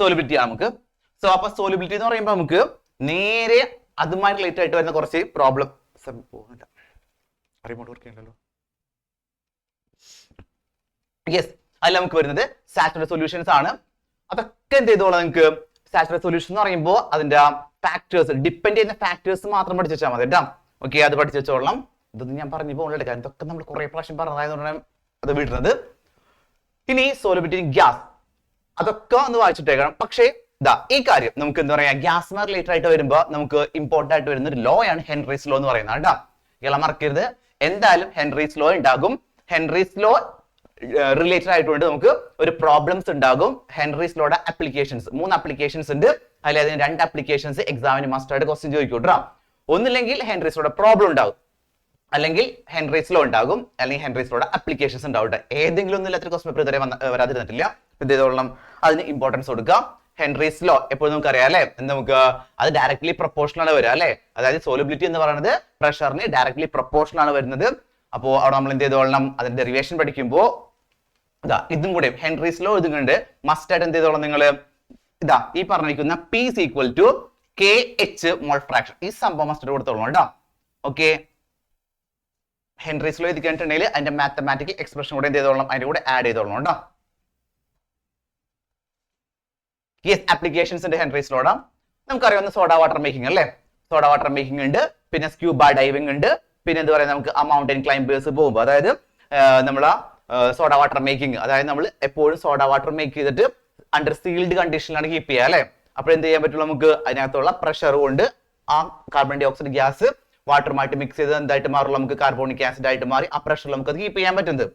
Solubility ആണ് നമുക്ക്. So അപ്പൊ സോലിബിലിറ്റി എന്ന് പറയുമ്പോൾ നമുക്ക് നേരെ അതുമായി റിലേറ്റഡ് ആയിട്ട് വരുന്ന കുറച്ച് പ്രോബ്ലം റിമോട്ട് വർക്ക് ചെയ്യണ്ടല്ലോ. യെസ്, അതിൽ നമുക്ക് വരുന്നത് സാച്ചുറേറ്റഡ് സൊല്യൂഷൻസ് ആണ്. അതൊക്കെ എന്ത് ചെയ്തോളാം നിങ്ങൾക്ക്. സാച്ചുറേറ്റഡ് സൊല്യൂഷൻ എന്ന് പറയുമ്പോൾ അതിന്റെ ഫാക്ടേഴ്സ്, ഡിപ്പെൻഡ് ചെയ്യുന്ന ഫാക്ടേഴ്സ് മാത്രം പഠിച്ചു വെച്ചാൽ മതി കേട്ടോ. ഓക്കെ, അത് പഠിച്ചു വെച്ചോളാം. ഇതൊന്നും ഞാൻ പറഞ്ഞു പോകുന്നില്ല, കാരണം ഇതൊക്കെ നമ്മൾ കുറെ പ്രാവശ്യം പറഞ്ഞതായതുകൊണ്ടാണ് അത് വിടുന്നത്. ഇനി സോലിബിലിറ്റി, ഗ്യാസ്, അതൊക്കെ ഒന്ന് വായിച്ചിട്ടേക്കണം. പക്ഷേ ഇതാ ഈ കാര്യം നമുക്ക് എന്താ പറയാ, ഗ്യാസുമായി റിലേറ്റഡ് ആയിട്ട് വരുമ്പോൾ നമുക്ക് ഇമ്പോർട്ടന്റ് ആയിട്ട് വരുന്ന ഒരു ലോ ആണ് ഹെൻറീസ് ലോ എന്ന് പറയുന്നത് കേട്ടോ. ഇയാളെ മറക്കരുത്, എന്തായാലും ഹെൻറീസ് ലോ ഉണ്ടാകും. ഹെൻറീസ് ലോ റിലേറ്റഡ് ആയിട്ടുകൊണ്ട് നമുക്ക് ഒരു പ്രോബ്ലംസ് ഉണ്ടാകും. ഹെൻറീസ് ലോയുടെ ആപ്ലിക്കേഷൻസ് 3 ആപ്ലിക്കേഷൻസ് ഉണ്ട്. അതിൽ അതിന് 2 ആപ്ലിക്കേഷൻസ് എക്സാമിന് മസ്റ്റ് ആയിട്ട് ക്വസ്റ്റ്യൻ ചോദിക്കും കേട്ടോ. ഒന്നില്ലെങ്കിൽ ഹെൻറീസ് ലോയുടെ പ്രോബ്ലം ഉണ്ടാകും, അല്ലെങ്കിൽ ഹെൻറീസ് ലോ ഉണ്ടാകും, അല്ലെങ്കിൽ ഹെൻറീസ് ലോയുടെ ആപ്ലിക്കേഷൻസ് ഉണ്ടാവും. ഏതെങ്കിലും ഒന്നും ഇല്ലാത്ത ക്വസ്റ്റ്യൻ പേപ്പർ ഇതുവരെ വരാതിരുന്നിട്ടില്ല. ഇതോളം അതിന് ഇമ്പോർട്ടൻസ് കൊടുക്കുക. ഹെൻറീസ് ലോ എപ്പോഴും നമുക്ക് അറിയാം അല്ലെ, നമുക്ക് അത് ഡയറക്ട്ലി പ്രൊപ്പോർഷണൽ ആണ് വരിക അല്ലെ. അതായത് സോലിബിലിറ്റി എന്ന് പറയുന്നത് പ്രഷറിന് ഡയറക്ട്ലി പ്രൊപ്പോർഷണൽ ആണ് വരുന്നത്. അപ്പോൾ അവിടെ നമ്മൾ എന്ത് ചെയ്തോളണം, അതിന്റെ ഡെറിവേഷൻ പഠിക്കുമ്പോൾ ഇതാ ഇതും കൂടെ ഹെൻറീസ് ലോ ഇതും കണ്ട് മസ്റ്റ് ആയിട്ട് എന്ത് ചെയ്തോളാം നിങ്ങൾ. ഇതാ ഈ പറഞ്ഞിരിക്കുന്ന P is equal to KH mole fraction, ഈ സംഭവം മസ്റ്റ് കൊടുത്തോളണം കേട്ടോ. ഓക്കെ, ഹെൻറീസ് ലോ ഇത് കഴിഞ്ഞിട്ടുണ്ടെങ്കിൽ അതിന്റെ മാത്തമാറ്റിക്കൽ എക്സ്പ്രഷൻ കൂടെ എന്ത് ചെയ്തോളണം, അതിന്റെ കൂടെ ആഡ് ചെയ്തോളണം കേട്ടോ. യെസ്, ആപ്ലിക്കേഷൻസ് ഉണ്ട് ഹെൻറീസ് ലോയുടെ. നമുക്കറിയാവുന്ന സോഡ വാട്ടർ മേക്കിംഗ് അല്ലേ, സോഡ വാട്ടർ മേക്കിംഗ് ഉണ്ട്, പിന്നെ സ്ക്യൂബ ഡൈവിംഗ് ഉണ്ട്, പിന്നെ എന്താ പറയുക നമുക്ക് ആ മൗണ്ടൻ ക്ലൈംബേഴ്സ് പോകുമ്പോൾ, അതായത് നമ്മൾ സോഡ വാട്ടർ മേക്കിംഗ്, അതായത് നമ്മൾ എപ്പോഴും സോഡ വാട്ടർ മേക്ക് ചെയ്തിട്ട് അണ്ടർ സീൽഡ് കണ്ടീഷനിലാണ് കീപ്പ് ചെയ്യുക അല്ലെ. അപ്പോൾ എന്ത് ചെയ്യാൻ പറ്റുള്ളൂ നമുക്ക്, അതിനകത്തുള്ള പ്രഷർ കൊണ്ട് ആ കാർബൺ ഡൈ ഓക്സൈഡ് ഗ്യാസ് വാട്ടറുമായിട്ട് മിക്സ് ചെയ്ത് എന്തായിട്ട് മാറുള്ളൂ, നമുക്ക് കാർബോണിക് ആസിഡ് ആയിട്ട് മാറി ആ പ്രഷറിൽ നമുക്ക് അത് കീപ്പ് ചെയ്യാൻ പറ്റുന്നത്.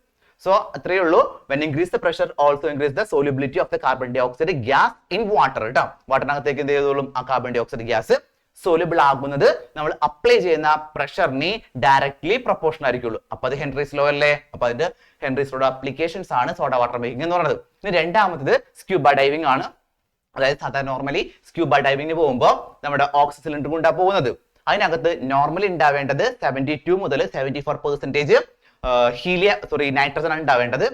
സോ അത്രയേ ഉള്ളൂ. When increase the pressure also increase the solubility of the carbon dioxide gas in water കേട്ടോ. വാട്ടറിനകത്തേക്ക് എന്ത് ചെയ്തോളും, ആ carbon dioxide gas soluble ആകുന്നത് നമ്മൾ അപ്ലൈ ചെയ്യുന്ന പ്രഷറിന് ഡയറക്ട്ലി പ്രൊപ്പോർഷണൽ ആയിരിക്കുള്ളൂ. അപ്പൊ അത് ഹെൻറീസ് ലോ അല്ലേ. അപ്പൊ അതിന്റെ ഹെൻറീസ് ലോയുടെ അപ്ലിക്കേഷൻസ് ആണ് സോഡ വാട്ടർ മേക്കിംഗ് എന്ന് പറയുന്നത്. ഇനി രണ്ടാമത്തത് സ്ക്യൂബ ഡൈവിംഗ് ആണ്. അതായത് സാധാരണ നോർമലി സ്ക്യൂബ ഡൈവിംഗിന് പോകുമ്പോൾ നമ്മുടെ ഓക്സിജൻ സിലിണ്ടർ കൊണ്ടാണ് പോകുന്നത്. അതിനകത്ത് നോർമലി ഉണ്ടാവേണ്ടത് 72 മുതൽ 74% നൈട്രജൻ ആണ് ഉണ്ടാവേണ്ടത്.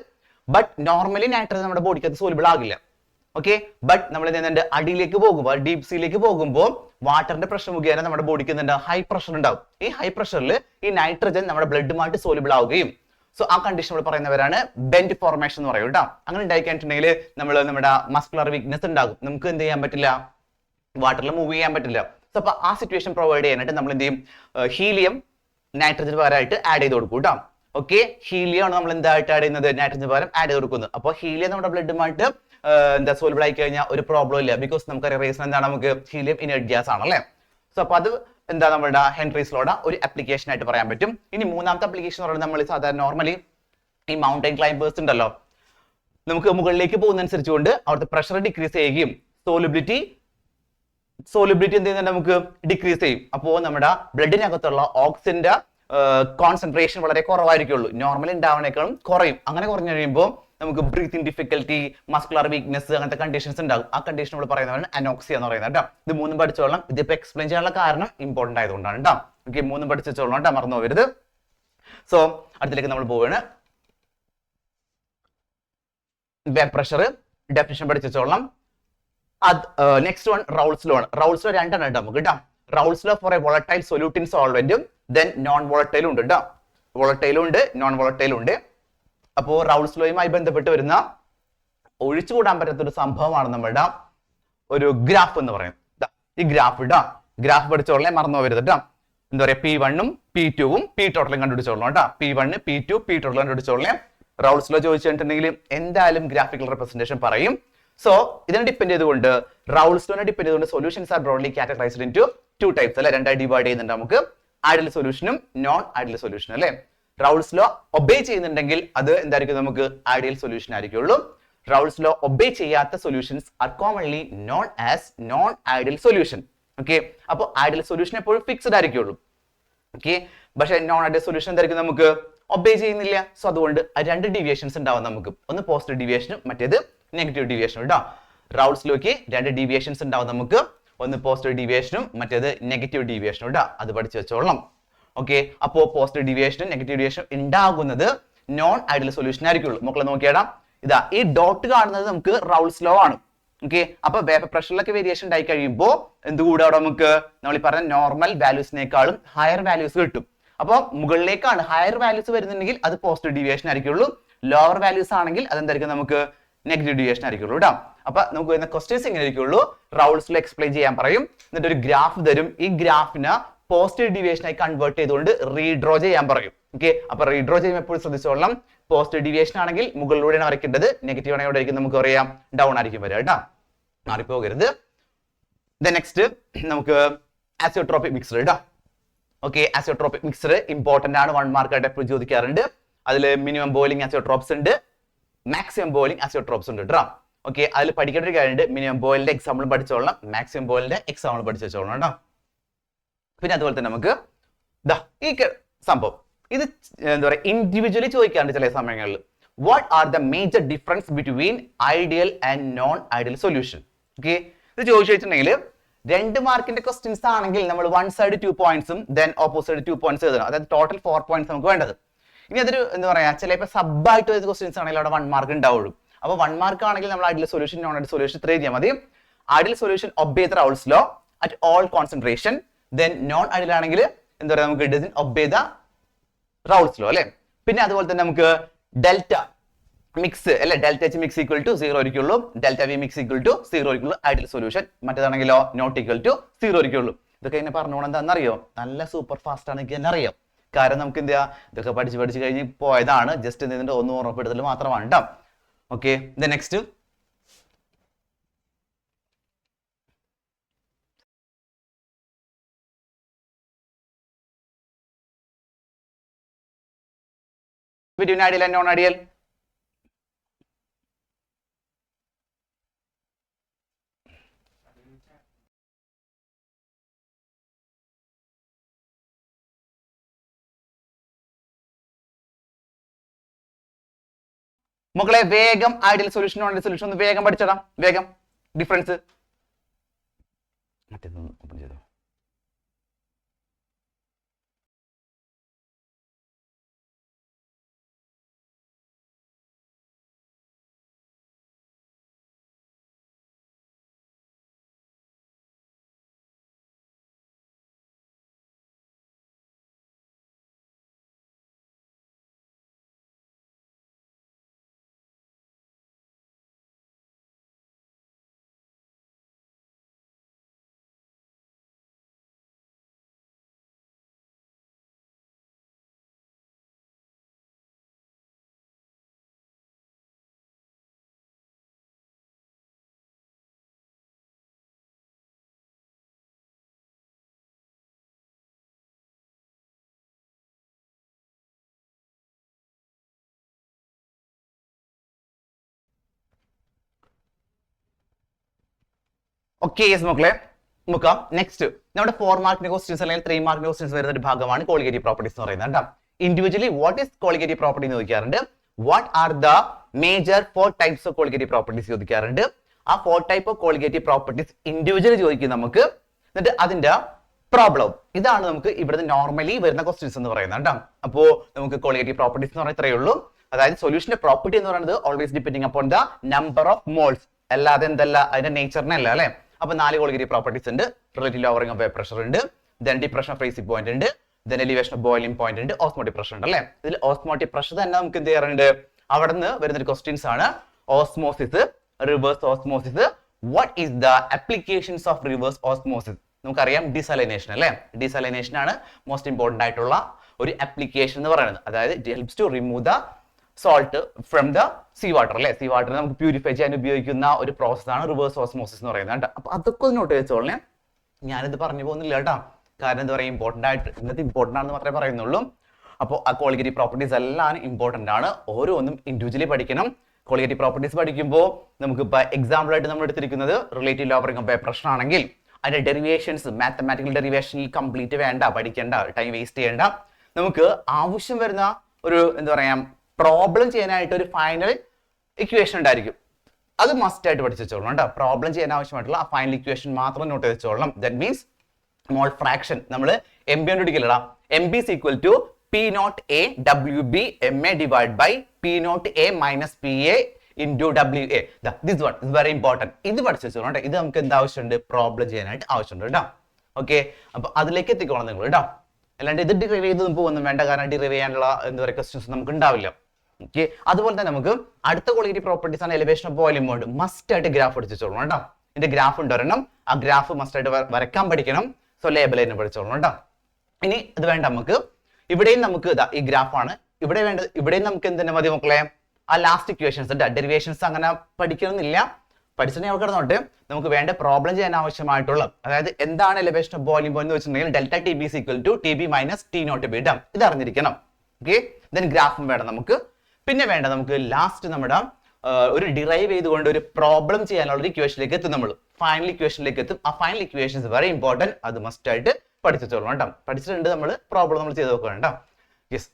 ബട്ട് നോർമലി നൈട്രജൻ നമ്മുടെ ബോഡിക്ക് അത് സോലിബിൾ ആകില്ല. ഓക്കെ, ബട്ട് നമ്മൾ എന്തുണ്ട്, അടിയിലേക്ക് പോകുമ്പോൾ ഡീപ് സീയിലേക്ക് പോകുമ്പോൾ വാട്ടറിന്റെ പ്രഷർ മുഖേന നമ്മുടെ ബോഡിക്ക് എന്തുണ്ട്, ഹൈ പ്രഷർ ഉണ്ടാവും. ഈ ഹൈ പ്രഷറിൽ ഈ നൈട്രജൻ നമ്മുടെ ബ്ലഡുമായിട്ട് സോലിബിൾ ആവുകയും, സോ ആ കണ്ടീഷൻ നമ്മൾ പറയുന്നവരാണ് ബെൻഡ് ഫോർമേഷൻ എന്ന് പറയും കേട്ടോ. അങ്ങനെ ഉണ്ടായിക്കഴിഞ്ഞിട്ടുണ്ടെങ്കിൽ നമ്മുടെ മസ്കുലർ വീക്ക്നെസ് ഉണ്ടാകും, നമുക്ക് എന്ത് ചെയ്യാൻ പറ്റില്ല, വാട്ടറിൽ മൂവ് ചെയ്യാൻ പറ്റില്ല. സോ അപ്പൊ ആ സിറ്റുവേഷൻ പ്രൊവൈഡ് ചെയ്യാനായിട്ട് നമ്മൾ എന്ത് ചെയ്യും, ഹീലിയം നൈട്രജൻ പകരമായിട്ട് ആഡ് ചെയ്ത് കൊടുക്കും കേട്ടോ. ഓക്കെ, ഹീലിയം ആണ് നമ്മൾ എന്തായിട്ട് ആഡ് ചെയ്യുന്നത്, നൈട്രജൻ പകരം ആഡ് ചെയ്ത് കൊടുക്കുന്നത്. അപ്പോൾ ഹീലിയം നമ്മുടെ ബ്ലഡുമായിട്ട് എന്താ സോലിബിൾ ആയി കഴിഞ്ഞാൽ ഒരു പ്രോബ്ലം ഇല്ല. ബിക്കോസ് നമുക്കറിയാം റീസൺ എന്താണ്, നമുക്ക് ഹീലിയം ഇനേർട്ട് ഗ്യാസ് ആണല്ലേ. സോ അപ്പൊ അത് എന്താ നമ്മുടെ ഹെൻറീസ് ലോയുടെ ഒരു ആപ്ലിക്കേഷൻ ആയിട്ട് പറയാൻ പറ്റും. ഇനി മൂന്നാമത്തെ ആപ്ലിക്കേഷൻ എന്ന് പറയുന്നത് നമ്മൾ സാധാരണ നോർമലി ഈ മൗണ്ടൻ ക്ലൈംബേഴ്സ് ഉണ്ടല്ലോ, നമുക്ക് മുകളിലേക്ക് പോകുന്നതനുസരിച്ചുകൊണ്ട് അവിടുത്തെ പ്രഷർ ഡിക്രീസ് ചെയ്യുകയും സോലിബിലിറ്റി എന്ത് ചെയ്യുന്നുണ്ട്, നമുക്ക് ഡിക്രീസ് ചെയ്യും. അപ്പോൾ നമ്മുടെ ബ്ലഡിനകത്തുള്ള ഓക്സിജന്റെ കോൺസെൻട്രേഷൻ വളരെ കുറവായിരിക്കുള്ളൂ, നോർമലി ഉണ്ടാവുന്നേക്കാളും കുറയും. അങ്ങനെ കുറഞ്ഞു കഴിയുമ്പോൾ നമുക്ക് ബ്രീത്തിങ് ഡിഫിക്കൽറ്റി, മസ്കുലർ വീക്ക്നെസ്, അങ്ങനത്തെ കണ്ടീഷൻസ് ഉണ്ടാകും. ആ കണ്ടീഷൻ നമ്മൾ പറയുന്നതാണ് അനോക്സിയ എന്ന് പറയുന്നത് കേട്ടോ. ഇത് മൂന്നും പഠിച്ചോളാം. ഇതിപ്പോ എക്സ്പ്ലെയിൻ ചെയ്യാനുള്ള കാരണം ഇമ്പോർട്ടന്റ് ആയതുകൊണ്ടാണ് കേട്ടോ. ഓക്കെ, മൂന്നും പഠിച്ചോളാം കേട്ടോ, മറന്നു പോകരുത്. സോ അടുത്തിലേക്ക് നമ്മൾ പോവുകയാണ്. പ്രഷർ ഡെഫിനിഷൻ പഠിച്ചോളാം. നെക്സ്റ്റ് വൺ റൗൾസ് ലോ ആണ്. റൗൾസ് ലോ രണ്ടെണ്ണം ഉണ്ട് നമുക്ക് കേട്ടോ. Raoult's law for a volatile solute in സോൾവെന്റും ദെൻ നോൺ വോളറ്റൈലും ഉണ്ട് കേട്ടോ. വോളറ്റൈലും ഉണ്ട്, നോൺ വോളറ്റൈലും ഉണ്ട്. അപ്പോൾ റൗൾസ് ലോയുമായി ബന്ധപ്പെട്ട് വരുന്ന ഒഴിച്ചുകൂടാൻ പറ്റാത്ത ഒരു സംഭവമാണ് നമ്മുടെ ഒരു ഗ്രാഫ് എന്ന് പറയുന്നത്. ഈ ഗ്രാഫ് ഇട്ടാ, ഗ്രാഫ് പഠിച്ചോളെ മറന്നു പോകരുത് കേട്ടോ. എന്താ പറയാ, P1ഉം P2ഉം P ടോട്ടലും കണ്ടുപിടിച്ചോളണം കേട്ടോ. P1 P2 P ടോട്ടൽ കണ്ടുപിടിച്ചോളേ. റൗൾസ് ലോ ചോദിച്ചിട്ടുണ്ടെങ്കിൽ എന്തായാലും ഗ്രാഫിക്കൽ റെപ്രസെന്റേഷൻ പറയും. സോ ഇതിനെ ഡിപ്പെൻഡ് ചെയ്തുകൊണ്ട് റൗൾസ് ലോനെ ഡിപ്പെൻഡ് ചെയ്തുകൊണ്ട് solutions are broadly categorised into 2 types അല്ലെ, രണ്ടായി ഡിവൈഡ് ചെയ്യുന്നുണ്ട് നമുക്ക്. ഐഡിയൽ സൊല്യൂഷനും നോൺ ഐഡിയൽ സൊല്യൂഷനും അല്ലെ. റൗൾസ് ലോ ഒബേ ചെയ്യുന്നുണ്ടെങ്കിൽ അത് എന്തായിരിക്കും, നമുക്ക് ഐഡിയൽ സൊല്യൂഷൻ ആയിരിക്കുള്ളൂ. റൗൾസ് ലോ ഒബേ ചെയ്യാത്ത solutions are commonly known as non ideal solution. Okay, അപ്പോൾ ഐഡിയൽ സൊല്യൂഷൻ എപ്പോഴും ഫിക്സ്ഡ് ആയിരിക്കുള്ളൂ. ഓക്കെ, പക്ഷേ നോൺ ഐഡിയൽ സൊല്യൂഷൻ എന്തായിരിക്കും, നമുക്ക് ഒബേ ചെയ്യുന്നില്ല. സോ അതുകൊണ്ട് 2 ഡീവിയേഷൻസ് ഉണ്ടാവും നമുക്ക്. ഒന്ന് പോസിറ്റീവ് ഡീവിയേഷനും മറ്റേത് നെഗറ്റീവ് ഡീവിയേഷനും കേട്ടോ. റൗൾസ് ലോക്ക് 2 ഡീവിയേഷൻസ് ഉണ്ടാവും നമുക്ക്. ഒന്ന് പോസിറ്റീവ് ഡീവിയേഷനും മറ്റേത് നെഗറ്റീവ് ഡീവിയേഷനും കേട്ടോ. അത് പഠിച്ചു വെച്ചോളണം. ഓക്കെ, അപ്പോൾ പോസിറ്റീവ് ഡീവിയേഷനും നെഗറ്റീവ് ഡീവിയേഷനും ഉണ്ടാകുന്നത് നോൺ ഐഡിയൽ സൊല്യൂഷൻ ആയിരിക്കുള്ളൂ. മക്കളെ നോക്കിയാടാ, ഇതാ ഈ ഡോട്ട് കാണുന്നത് നമുക്ക് റൗൾസ് ലോ ആണ്. ഓക്കെ. അപ്പൊ വേപ്പർ പ്രഷറിലൊക്കെ വേരിയേഷൻ ഉണ്ടായി കഴിയുമ്പോൾ എന്തുകൂടെ അവിടെ നമുക്ക് നമ്മൾ ഈ പറഞ്ഞ നോർമൽ വാല്യൂസിനേക്കാളും ഹയർ വാല്യൂസ് കിട്ടും. അപ്പൊ മുകളിലേക്കാണ് ഹയർ വാല്യൂസ് വരുന്നുണ്ടെങ്കിൽ അത് പോസിറ്റീവ് ഡീവിയേഷൻ ആയിരിക്കുള്ളൂ. ലോവർ വാല്യൂസ് ആണെങ്കിൽ അതെന്തായിരിക്കും നമുക്ക് നെഗറ്റീവ് ഡീവിയേഷൻ ആയിരിക്കുള്ളൂ കേട്ടോ. അപ്പൊ നമുക്ക് വരുന്ന ക്വസ്റ്റ്യൻസ് എങ്ങനെ ആയിരിക്കുള്ളൂ, റൗൾസിൽ എക്സ്പ്ലെയിൻ ചെയ്യാൻ പറയും, എന്നിട്ട് ഒരു ഗ്രാഫ് തരും. ഈ ഗ്രാഫിനെ പോസിറ്റീവ് ഡീവിയേഷൻ ആയി കൺവേർട്ട് ചെയ്തുകൊണ്ട് റീഡ്രോ ചെയ്യാൻ പറയും. ഓക്കെ. അപ്പൊ റീഡ്രോ ചെയ്യുമ്പോൾ എപ്പോഴും ശ്രദ്ധിച്ചോളാം, പോസിറ്റീവ് ഡീവിയേഷൻ ആണെങ്കിൽ മുകളിലൂടെയാണ് വരയ്ക്കേണ്ടത്, നെഗറ്റീവ് ആണെങ്കിൽ എവിടെ ആയിരിക്കും നമുക്ക് അറിയാം, ഡൗൺ ആയിരിക്കും വരിക കേട്ടോ, മാറിപ്പോകരുത്. നെക്സ്റ്റ് നമുക്ക് ആസിയോട്രോപിക് മിക്സർ കേട്ടോ. ഓക്കെ. ആസിയോട്രോപിക് മിക്സർ ഇമ്പോർട്ടന്റ് ആണ്, 1 മാർക്ക് ആയിട്ട് എപ്പോഴും ചോദിക്കാറുണ്ട്. അതിൽ മിനിമം ബോയിലിംഗ് ആസിയോട്രോപ്സ് ഉണ്ട്, മാക്സിമം ബോയിലിംഗ് ആസിയോട്രോപ്സ് ഉണ്ട് കേട്ടോ. ഓക്കെ. അതിൽ പഠിക്കേണ്ട ഒരു കാര്യമുണ്ട്, മിനിമം ബോയിലിന്റെ എക്സാമ്പിൾ പഠിച്ചോളണം, മാക്സിമം ബോയിലിന്റെ എക്സാമ്പിൾ പഠിച്ചു വെച്ചോളണം കേട്ടോ. പിന്നെ അതുപോലെ തന്നെ നമുക്ക് ഈ സംഭവം ഇത് എന്താ പറയുക, ഇൻഡിവിജ്വലി ചോദിക്കാറുണ്ട് ചില സമയങ്ങളിൽ. What are the major difference between ideal and non ideal solution? Okay. ഇത് ചോദിച്ചു വെച്ചിട്ടുണ്ടെങ്കിൽ 2 മാർക്കിന്റെ ക്വസ്റ്റ്യൻസ് ആണെങ്കിൽ നമ്മൾ 1 സൈഡ് 2 പോയിന്റ്സും ദെൻ ഓപ്പോസിറ്റ് 2 പോയിന്റ്സ് എഴുതണം. അതായത് ടോട്ടൽ 4 പോയിന്റ്സ് നമുക്ക് വേണ്ടത്. ഇനി അതൊരു എന്താ പറയാ, ചിലപ്പോൾ സബ് ആയിട്ട് വരുന്ന ക്വസ്റ്റ്യൻസ് ആണെങ്കിൽ അവിടെ 1 മാർക്ക് ഉണ്ടാവുള്ളൂ. അപ്പൊ 1 മാർക്ക് ആണെങ്കിൽ നമ്മൾ ideal solution non ideal solution 3 ചെയ്യാൽ മതി. Ideal solution obey the Raoult's law at all concentration, then non ideal ആണെങ്കിൽ എന്താ പറയാ, നമുക്ക് doesn't obey the Raoult's law അല്ലെ. പിന്നെ അതുപോലെ തന്നെ നമുക്ക് ഡെൽറ്റ മിക്സ് അല്ലെ, delta H mix equal to 0 ആയിരിക്കുള്ളൂ, delta V mix equal to 0 ആയിരിക്കുള്ളൂ ഐഡിയൽ സൊല്യൂഷൻ. മറ്റേതാണെങ്കിലോ നോട്ട് ഈക്വൽ ടു 0 ആയിരിക്കുള്ളൂ. ഇതൊക്കെ എന്നെ പറഞ്ഞോണം എന്താണെന്നറിയോ, നല്ല സൂപ്പർ ഫാസ്റ്റ് ആണ് എനിക്ക് തന്നെ അറിയാം. കാരണം നമുക്ക് എന്താ ഇതൊക്കെ പഠിച്ച് കഴിഞ്ഞ് പോയതാണ്, ജസ്റ്റ് ഇതിന്റെ ഒന്ന് ഓർമ്മപ്പെടുത്തൽ മാത്രമാണ് കേട്ടോ. Okay. Next between ideal and non-ideal. മക്കളെ വേഗം ideal solution non ideal solution ഒന്ന് വേഗം പഠിച്ചടാം, വേഗം ഡിഫറൻസ്. മറ്റേതൊന്ന് ഓപ്പൺ ചെയ്തോ. ഓക്കെ മക്കളെ, നോക്കാം. നെക്സ്റ്റ് നമ്മുടെ 4 മാർക്കിന്റെ ക്വസ്റ്റ്യൻസ് അല്ലെങ്കിൽ 3 മാർക്കിന്റെ ക്വസ്റ്റ്യൻസ് വരുന്ന ഒരു ഭാഗമാണ് കോളിഗേറ്റീവ് പ്രോപ്പർട്ടീസ് എന്ന് പറയുന്നത് കേട്ടോ. Individually what is colligative property എന്ന് ചോദിക്കാറുണ്ട്. What are the major 4 types of colligative properties ചോദിക്കാറുണ്ട്. ആ 4 type of colligative properties individually ചോദിക്കും നമുക്ക്. എന്നിട്ട് അതിന്റെ പ്രോബ്ലം ഇതാണ് നമുക്ക് ഇവിടുന്ന് നോർമലി വരുന്ന ക്വസ്റ്റ്യൻസ് എന്ന് പറയുന്നത് കേട്ടോ. അപ്പോ നമുക്ക് കോളിഗേറ്റീവ് പ്രോപ്പർട്ടീസ് എന്ന് പറഞ്ഞാൽ ഇത്രയേ ഉള്ളൂ. അതായത് സൊല്യൂഷന്റെ പ്രോപ്പർട്ടി എന്ന് പറയുന്നത് always depending upon the number of moles, അല്ലാതെ എന്തല്ല അതിന്റെ നേച്ചറിനല്ല അല്ലെ. അപ്പൊ 4 കോളിഗേറ്റീവ് പ്രോപ്പർട്ടീസ് ഉണ്ട്. റിലേറ്റീവ് ലോവറിംഗ് ഓഫ് പ്രഷർ ഉണ്ട്, then depression of freezing point ഉണ്ട്, then elevation of boiling point ഉണ്ട്, ഓസ്മോട്ടിക് പ്രഷർ ഉണ്ട് അല്ലെ. ഇതിൽ ഓസ്മോട്ടിക് പ്രഷർ തന്നെ നമുക്ക് എന്ത് ചെയ്യാറുണ്ട്, അവിടെ നിന്ന് വരുന്ന ഒരു ക്വസ്റ്റ്യൻസ് ആണ്. Osmosis, reverse osmosis, what is the applications of reverse osmosis? നമുക്കറിയാം ഡിസലൈനേഷൻ അല്ലെ. ഡിസലൈനേഷൻ ആണ് മോസ്റ്റ് ഇമ്പോർട്ടന്റ് ആയിട്ടുള്ള ഒരു ആപ്ലിക്കേഷൻ എന്ന് പറയുന്നത്. അതായത് it helps to remove the salt from the sea water അല്ലെ. സീ വാട്ടർ നമുക്ക് പ്യൂരിഫൈ ചെയ്യാൻ ഉപയോഗിക്കുന്ന ഒരു പ്രോസസ്സാണ് റിവേഴ്സ് ഓസ്മോസിസ് എന്ന് പറയുന്നത് കേട്ടോ. അപ്പൊ അതൊക്കെ ഒന്ന് നോട്ട് വെച്ചോളേ. ഞാനിത് പറഞ്ഞു പോകുന്നില്ല കേട്ടോ, കാരണം എന്താ പറയുക, ഇമ്പോർട്ടന്റ് ആയിട്ട് ഇന്നത്തെ ഇമ്പോർട്ടന്റ് ആണെന്ന് മാത്രമേ പറയുന്നുള്ളൂ. അപ്പോൾ ആ കോളിഗേറ്റീവ് പ്രോപ്പർട്ടീസ് എല്ലാം ഇമ്പോർട്ടന്റ് ആണ്, ഓരോന്നും ഇൻഡിവിജ്വലി പഠിക്കണം. കോളിഗേറ്റീവ് പ്രോപ്പർട്ടീസ് പഠിക്കുമ്പോൾ നമുക്ക് എക്സാമ്പിൾ ആയിട്ട് നമ്മൾ എടുത്തിരിക്കുന്നത് റിലേറ്റീവ് ലോവറിംഗ് ഓഫ് പ്രഷർ ആണെങ്കിൽ അതിന്റെ ഡെറിവേഷൻസ്, മാത്തമാറ്റിക്കൽ ഡെറിവേഷനിൽ കംപ്ലീറ്റ് വേണ്ട, പഠിക്കേണ്ട, ടൈം വേസ്റ്റ് ചെയ്യേണ്ട. നമുക്ക് ആവശ്യം വരുന്ന ഒരു എന്താ പറയാ പ്രോബ്ലം ചെയ്യാനായിട്ട് ഒരു ഫൈനൽ ഇക്വേഷൻ ഉണ്ടായിരിക്കും, അത് മസ്റ്റ് ആയിട്ട് പഠിച്ചു വെച്ചോളണം കേട്ടോ. പ്രോബ്ലം ചെയ്യാൻ ആവശ്യമായിട്ടുള്ള ആ ഫൈനൽ ഇക്വേഷൻ മാത്രം നോട്ട് വെച്ചോളണം. ദാറ്റ് മീൻസ് മോൾ ഫ്രാക്ഷൻ നമ്മൾ എം ബി കണ്ടുപിടിക്കില്ലടാ. M B is equal to P naught A WB MA divided by P naught A minus PA into WA. This one is very important. ഇത് പഠിച്ചു വെച്ചോളൂ. ഇത് നമുക്ക് എന്ത് ആവശ്യമുണ്ട്? പ്രോബ്ലം ചെയ്യാനായിട്ട് ആവശ്യമുണ്ട് കേട്ടോ. ഓക്കെ, അപ്പൊ അതിലേക്ക് എത്തിക്കോളാം നിങ്ങൾ കേട്ടോ. അല്ലാണ്ട് ഇത് ഡിറൈവ് ചെയ്ത് പോകുന്നു വേണ്ട, കാരണം ഡിറൈവ് ചെയ്യാനുള്ള എന്താ പറയുക ക്വസ്റ്റ്യൻസ് നമുക്ക് ഉണ്ടാവില്ല. ഓക്കെ, അതുപോലെ തന്നെ നമുക്ക് അടുത്ത ക്വാളിറ്റി പ്രോപ്പർട്ടീസ് ആണ് elevation of volume mode. Must ആയിട്ട് ഗ്രാഫ് പഠിച്ചോളണം കേട്ടോ. ഇതിന്റെ ഗ്രാഫ് ഉണ്ടൊരെണ്ണം, ആ ഗ്രാഫ് മസ്റ്റ് ആയിട്ട് വരക്കാൻ പഠിക്കണം. സോ ലേബൽ തന്നെ പഠിച്ചോളണം കേട്ടോ. ഇനി ഇത് വേണ്ട നമുക്ക്, ഇവിടെയും നമുക്ക് ഇതാ ഈ ഗ്രാഫാണ് ഇവിടെ വേണ്ടത്. ഇവിടെയും നമുക്ക് എന്തിനാ മതി മക്കളെ? ആ ലാസ്റ്റ് ഇക്വേഷൻസ് ഡെറിവേഷൻസ് അങ്ങനെ പഠിക്കണമെന്നില്ല, പഠിച്ചിട്ടുണ്ടെങ്കിൽ അവിടെ കിടന്നോട്ട് നമുക്ക് വേണ്ട പ്രോബ്ലം ചെയ്യാൻ ആവശ്യമായിട്ടുള്ള, അതായത് എന്താണ് എലിവേഷൻ ഓഫ് ബോയിലിംഗ് പോയിന്റ് എന്ന് വെച്ചിട്ടുണ്ടെങ്കിൽ delta T B equal to T B minus T naught B ഡം. ഇത് അറിഞ്ഞിരിക്കണം. ഓക്കെ, ദെൻ ഗ്രാഫും വേണം നമുക്ക്. പിന്നെ വേണ്ട നമുക്ക് ലാസ്റ്റ് നമ്മുടെ ഒരു ഡിറൈവ് ചെയ്തുകൊണ്ട് ഒരു പ്രോബ്ലം ചെയ്യാനുള്ള ഒരു ഇക്വേഷനിലേക്ക് എത്തും. നമ്മൾ ഫൈനൽ ഇക്വേഷനിലേക്ക് എത്തും. ആ ഫൈനൽ ഇക്വേഷൻസ് വെരി ഇമ്പോർട്ടൻറ്റ്, അത് മസ്റ്റ് ആയിട്ട് പഠിച്ചോളണം കേട്ടോ. പഠിച്ചിട്ടുണ്ട് നമ്മൾ, പ്രോബ്ലം നമ്മൾ ചെയ്ത് നോക്കണം കേട്ടോ. യെസ്,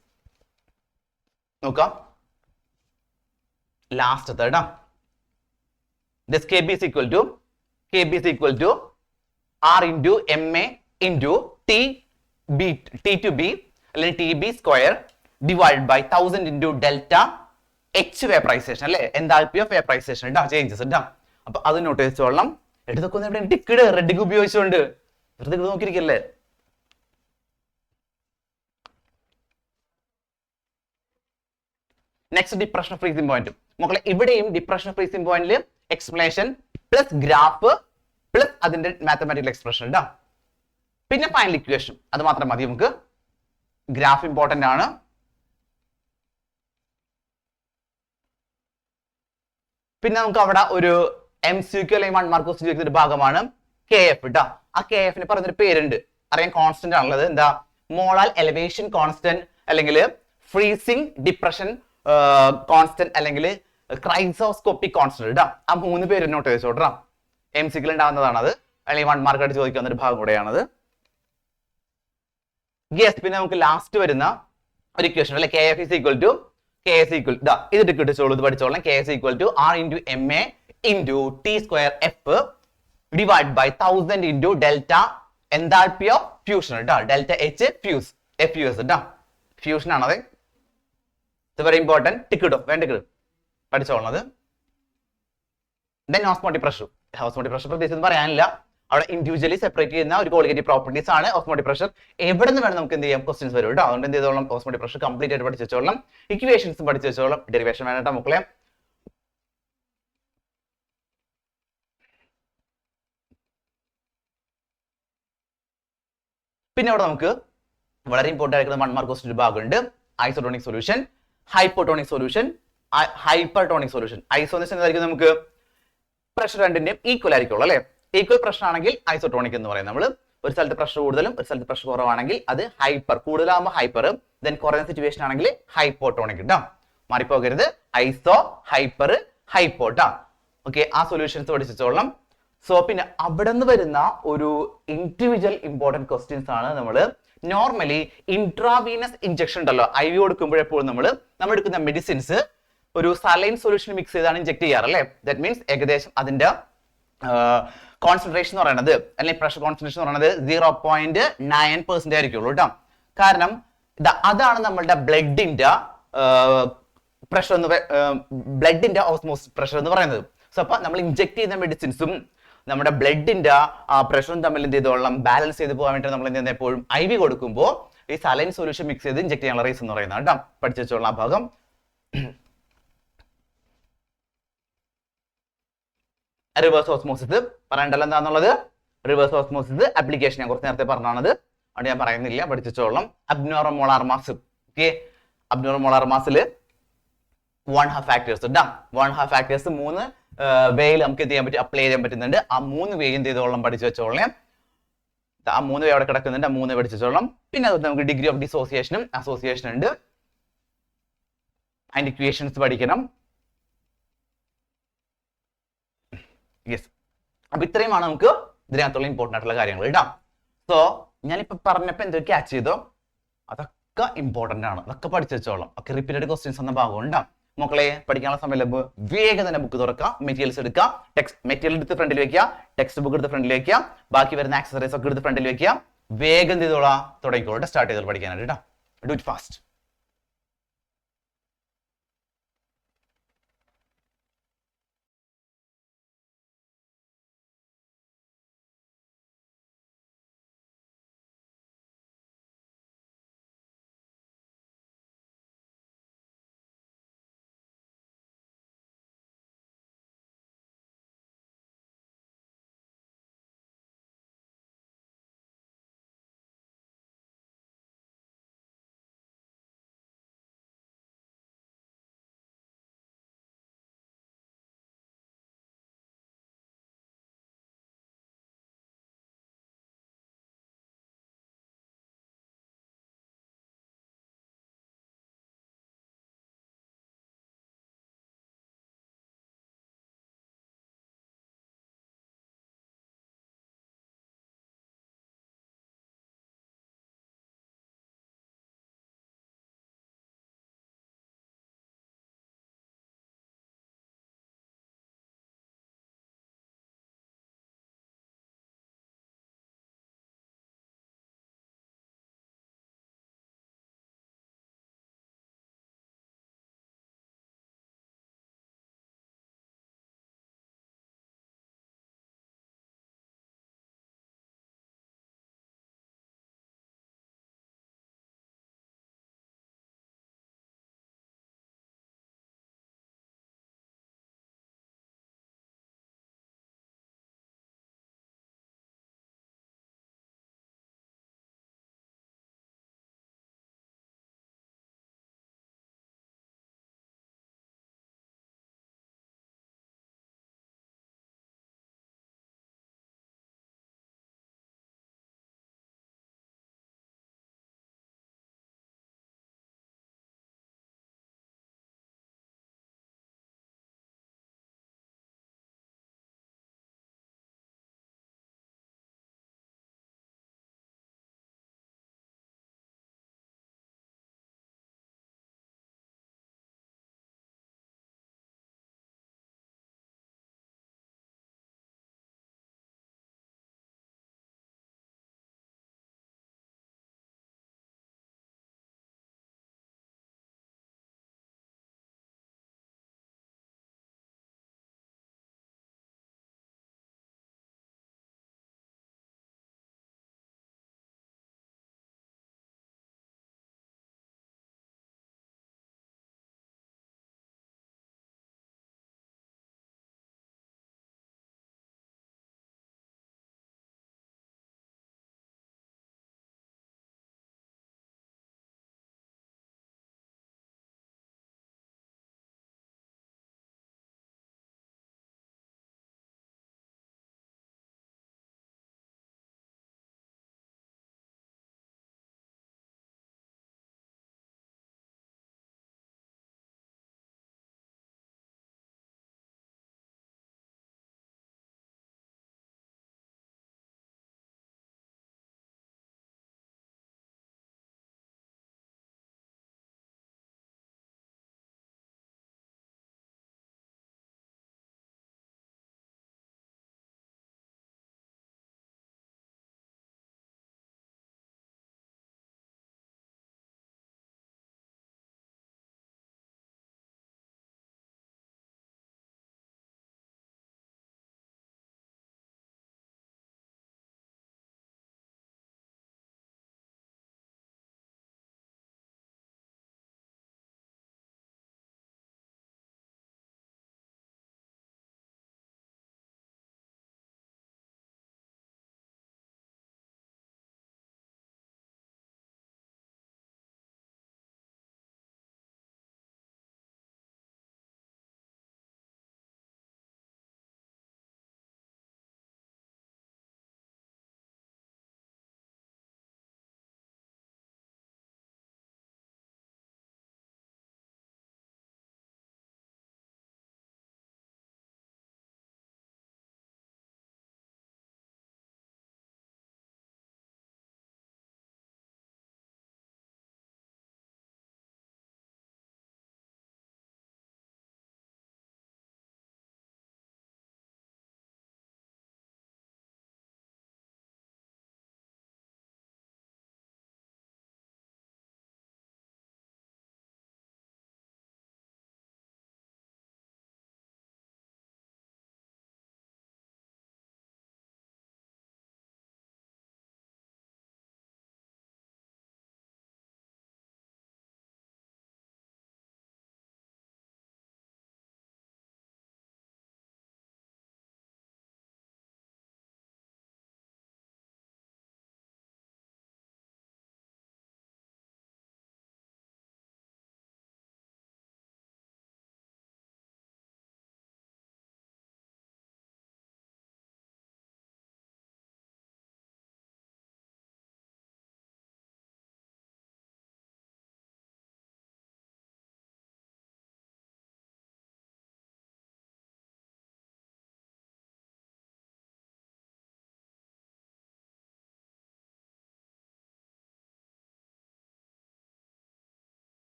നോക്കാം ലാസ്റ്റ് കേട്ടോ. This KB is equal to R into MA into T to B അല്ലെങ്കിൽ TB square divided by 1000 into delta H vaporization അല്ലേ, enthalpy of vaporization ഇട്ടാ ചേഞ്ചസ് ഇട്ടാ. അപ്പൊ അത് നോട്ട് ചെയ്തോളണം. എടുത്തൊക്കെ ഒന്ന് ഇവിടെ ടിക്കഡ് റെഡിക്ക് ഉപയോഗിച്ചുകൊണ്ട് വെറുതെ നോക്കിയിരിക്കല്ലേ. നെക്സ്റ്റ് ഡിപ്രഷൻ ഫ്രീസിംഗ് പോയിന്റ് മക്കളെ. ഇവിടെയും ഡിപ്രഷൻ ഫ്രീസിംഗ് പോയിന്റിൽ എക്സ്പ്ലനേഷൻ പ്ലസ് ഗ്രാഫ് പ്ലസ് അതിന്റെ മാത്തമാറ്റിക്കൽ എക്സ്പ്രഷൻ ഇടാം. പിന്നെ ഫൈനൽ ഇക്വേഷൻ, അത് മാത്രം മതി നമുക്ക്. ഗ്രാഫ് ഇമ്പോർട്ടന്റ് ആണ്. പിന്നെ നമുക്ക് അവിടെ ഒരു MCQ അല്ലെങ്കിൽ 1 മാർക്ക് ക്വസ്റ്റ്യൻ ചോദിക്കുന്ന ഒരു ഭാഗമാണ് KF ഇട്ടാ. ആ KF പറയുന്നൊരു പേരുണ്ട്, അറിയാൻ കോൺസ്റ്റന്റ് ആണുള്ളത്. എന്താ? മോളാൽ എലിവേഷൻ കോൺസ്റ്റന്റ്, അല്ലെങ്കിൽ ഫ്രീസിംഗ് ഡിപ്രഷൻ കോൺസ്റ്റന്റ്, അല്ലെങ്കിൽ ക്രൈസോസ്കോപ്പിക് കോൺസ്റ്റന്റ് ഇടാം. ആ 3 പേര് നോട്ട് ചെയ്തോട്ടാ. MCQ ഉണ്ടാവുന്നതാണ് അത്, അല്ലെങ്കിൽ 1 മാർക്ക് ആയിട്ട് ചോദിക്കുന്ന ഒരു ഭാഗം കൂടെയാണത്. യെസ്, പിന്നെ നമുക്ക് ലാസ്റ്റ് വരുന്ന ഒരു ഇക്വേഷൻ അല്ലെ, KF is equal to KS equal ഇത് കിട്ടിച്ചോളൂ, ഇത് പഠിച്ചോളാം. KS equal to R into MA into T square F divided by 1000 into delta enthalpy of fusion ഇട്ടാ. ഡെൽറ്റ H ഫ്യൂസ് FUS ഇട്ടാ. ഫ്യൂഷൻ ആണത്. ഇത് വെരി ഇമ്പോർട്ടൻറ്റ്. ടിക്കിട്ടോ വേണ്ട പഠിച്ചോളണത്. Then osmotic pressure. Osmotic pressure പ്രത്യേകിച്ച് പറയാനില്ല, അവിടെ ഇൻഡിവിജ്വലി സെപ്പറേറ്റ് ചെയ്യുന്ന ഒരു ക്വാളിറ്റി പ്രോപ്പർട്ടീസ് ആണ് ഓസ്മോട്ടിക് പ്രഷർ. എവിടെ നിന്ന് വേണം നമുക്ക് എന്ത് ചെയ്യാം, ക്വസ്റ്റ്യൻസ് വരും കേട്ടോ. അതുകൊണ്ട് എന്ത് ചെയ്തോളാം, ഓസ്മോട്ടിക് പ്രഷർ കംപ്ലീറ്റ് ആയിട്ട് പഠിച്ചു വെച്ചോളാം. ഇക്വേഷൻസ് പഠിച്ചു വെച്ചോളാം. ഡെറിവേഷൻ വേണ്ട മക്കളെ. പിന്നെ അവിടെ നമുക്ക് വളരെ ഇമ്പോർട്ടൻ്റ് ആയിട്ടുള്ള 1 മാർക്ക് ക്വസ്റ്റ്യൻ ഭാഗമുണ്ട്. Isotonic solution, hypotonic solution, hypertonic solution. Iso എന്ന് വെച്ചാൽ നമുക്ക് പ്രഷർ രണ്ടിന്റെയും ഈക്വൽ ആയിരിക്കുള്ളൂ അല്ലെ. ഈക്വൽ പ്രഷർ ആണെങ്കിൽ ഐസോട്ടോണിക് എന്ന് പറയും നമ്മൾ. ഒരു സ്ഥലത്ത് പ്രഷർ കൂടുതലും ഒരു സ്ഥലത്ത് പ്രഷർ കുറവാണെങ്കിൽ അത് ഹൈപ്പർ, കൂടുതലാകുമ്പോൾ ഹൈപ്പർ, ദെൻ കുറയുന്ന സിറ്റുവേഷൻ ആണെങ്കിൽ ഹൈപ്പോട്ടോണിക് കേട്ടോ. മാറിപ്പോകരുത്. ഐസോ, ഹൈപ്പർ, ഹൈപ്പോട്ടാ. ഓക്കെ, ആ സൊല്യൂഷൻസ് പഠിച്ചോളണം. സോ പിന്നെ അവിടെ നിന്ന് വരുന്ന ഒരു ഇൻഡിവിജ്വൽ ഇമ്പോർട്ടൻറ്റ് ക്വസ്റ്റ്യൻസ് ആണ് നമ്മൾ നോർമലി ഇൻട്രാവീനസ് ഇഞ്ചക്ഷൻ ഉണ്ടല്ലോ, IV കൊടുക്കുമ്പോഴെപ്പോഴും നമ്മൾ എടുക്കുന്ന മെഡിസിൻസ് ഒരു സലൈൻ സൊല്യൂഷൻ മിക്സ് ചെയ്താണ് ഇഞ്ചെക്ട് ചെയ്യാറ് അല്ലേ. ദാറ്റ് മീൻസ് ഏകദേശം അതിന്റെ കോൺസെൻട്രേഷൻ എന്ന് പറയുന്നത്, അല്ലെങ്കിൽ പ്രഷർ കോൺസെൻട്രേഷൻ എന്ന് പറയുന്നത് 0.9% ആയിരിക്കുള്ളൂ കേട്ടോ. കാരണം അതാണ് നമ്മളുടെ ബ്ലഡിന്റെ പ്രഷർ എന്ന് ബ്ലഡിന്റെ ഓസ്മോസിസ് പ്രഷർ എന്ന് പറയുന്നത്. സോ അപ്പൊ നമ്മൾ ഇഞ്ചെക്ട് ചെയ്യുന്ന മെഡിസിൻസും നമ്മുടെ ബ്ലഡിന്റെ പ്രഷറും തമ്മിൽ എന്ത് ചെയ്തോളാം, ബാലൻസ് ചെയ്ത് പോകാൻ വേണ്ടി നമ്മൾ എന്ത് ചെയ്യുന്നത്, എപ്പോഴും IV കൊടുക്കുമ്പോൾ ഈ സലൈൻ സൊല്യൂഷൻ മിക്സ് ചെയ്ത് ഇഞ്ചെക്ട് ചെയ്യാനുള്ള റീസൺ എന്ന് പറയുന്നത് കേട്ടോ. പഠിച്ചു വെച്ചോളാം ആ ഭാഗം. റിവേഴ്സ് ഓസ്മോസിസ് പറയണ്ടല്ലോ എന്താണെന്നുള്ളത്. റിവേഴ്സ് ഓസ്മോസിസ് ആപ്ലിക്കേഷൻ ഞാൻ കുറച്ച് നേരത്തെ പറഞ്ഞാണത്, അതുകൊണ്ട് ഞാൻ പറയുന്നില്ല, പഠിച്ചോളാം. Abnormal molar mass. Okay, abnormal molar മാസിൽ 1/2 ഫാക്ടേഴ്സ് ഇടാം. 1/2 ഫാക്ടേഴ്സ് 3 വേയിൽ നമുക്ക് എന്ത് ചെയ്യാൻ പറ്റും, അപ്ലൈ ചെയ്യാൻ പറ്റുന്നുണ്ട്. ആ 3 വേ എന്ത് ചെയ്തോളാം, പഠിച്ചു വെച്ചോളാം. ആ 3 വേ അവിടെ കിടക്കുന്നുണ്ട്, ആ 3 പഠിച്ചു വെച്ചോളാം. പിന്നെ അതുകൊണ്ട് നമുക്ക് ഡിഗ്രി ഓഫ് ഡിസോസിയേഷനും അസോസിയേഷൻ ഉണ്ട്. അതിന്റെ ഇക്വേഷൻസ് പഠിക്കണം. യെസ്, അപ്പൊ ഇത്രയുമാണ് നമുക്ക് ഇതിനകത്തുള്ള ഇമ്പോർട്ടൻ്റ് ആയിട്ടുള്ള കാര്യങ്ങൾ കേട്ടോ. സോ ഞാനിപ്പോ പറഞ്ഞപ്പോ എന്തൊക്കെ ക്യാച്ച് ചെയ്തോ അതൊക്കെ ഇമ്പോർട്ടൻ്റ് ആണ്, അതൊക്കെ പഠിച്ചു വെച്ചോളാം. ഒക്കെ റിപ്പീറ്റഡ് ക്വസ്റ്റ്യൻസ് എന്ന ഭാഗം ഉണ്ടാവും. മക്കളെ പഠിക്കാനുള്ള സമയം ലഭ്യം, വേഗം തന്നെ ബുക്ക് തുറക്കുക, മെറ്റീരിയൽസ് എടുക്കുക, മെറ്റീരിയൽ എടുത്ത് ഫ്രണ്ടിൽ വെക്കുക, ടെക്സ്റ്റ് ബുക്ക് എടുത്ത് ഫ്രണ്ടിൽ വെക്കുക, ബാക്കി വരുന്ന ആക്സസറീസ് ഒക്കെ എടുത്ത് ഫ്രണ്ടിൽ വെക്കുക. വേഗം ചെയ്തോളാം, തുടങ്ങിക്കോട്ടെ, സ്റ്റാർട്ട് ചെയ്തോളൂ പഠിക്കാനായിട്ട് കേട്ടോ. Do it fast.